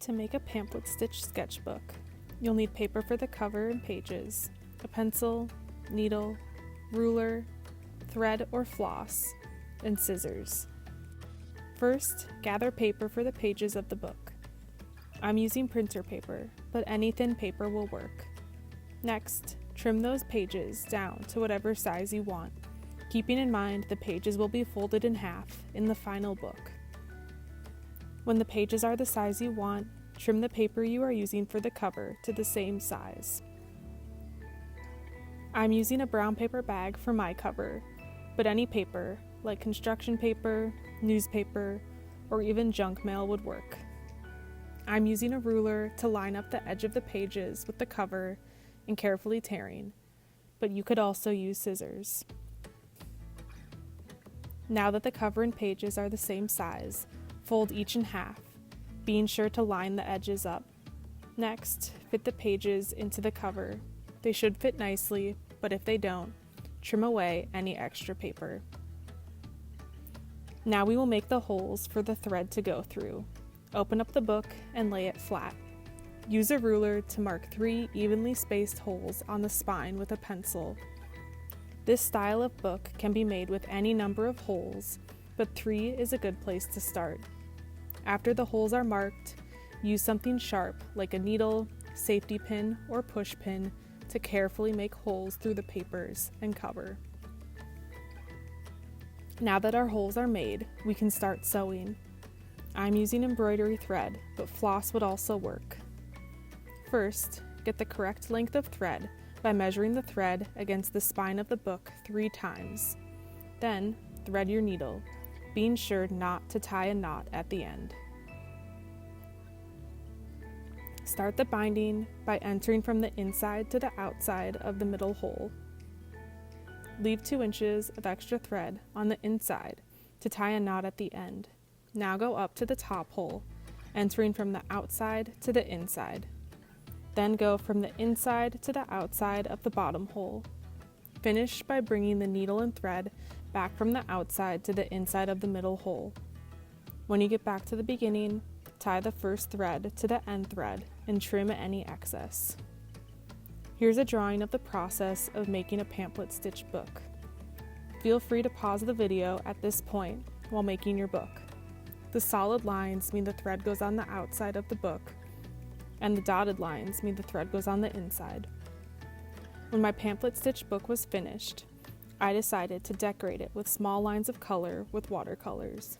To make a pamphlet stitch sketchbook, you'll need paper for the cover and pages, a pencil, needle, ruler, thread or floss, and scissors. First, gather paper for the pages of the book. I'm using printer paper, but any thin paper will work. Next, trim those pages down to whatever size you want, keeping in mind the pages will be folded in half in the final book. When the pages are the size you want, trim the paper you are using for the cover to the same size. I'm using a brown paper bag for my cover, but any paper, like construction paper, newspaper, or even junk mail would work. I'm using a ruler to line up the edge of the pages with the cover and carefully tearing, but you could also use scissors. Now that the cover and pages are the same size, fold each in half, being sure to line the edges up. Next, fit the pages into the cover. They should fit nicely, but if they don't, trim away any extra paper. Now we will make the holes for the thread to go through. Open up the book and lay it flat. Use a ruler to mark 3 evenly spaced holes on the spine with a pencil. This style of book can be made with any number of holes, but 3 is a good place to start. After the holes are marked, use something sharp like a needle, safety pin, or push pin to carefully make holes through the papers and cover. Now that our holes are made, we can start sewing. I'm using embroidery thread, but floss would also work. First, get the correct length of thread by measuring the thread against the spine of the book 3 times. Then, thread your needle, being sure not to tie a knot at the end. Start the binding by entering from the inside to the outside of the middle hole. Leave 2 inches of extra thread on the inside to tie a knot at the end. Now go up to the top hole, entering from the outside to the inside. Then go from the inside to the outside of the bottom hole. Finish by bringing the needle and thread back from the outside to the inside of the middle hole. When you get back to the beginning, tie the first thread to the end thread and trim any excess. Here's a drawing of the process of making a pamphlet stitch book. Feel free to pause the video at this point while making your book. The solid lines mean the thread goes on the outside of the book, and the dotted lines mean the thread goes on the inside. When my pamphlet stitch book was finished, I decided to decorate it with small lines of color with watercolors.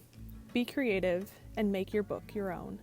Be creative and make your book your own.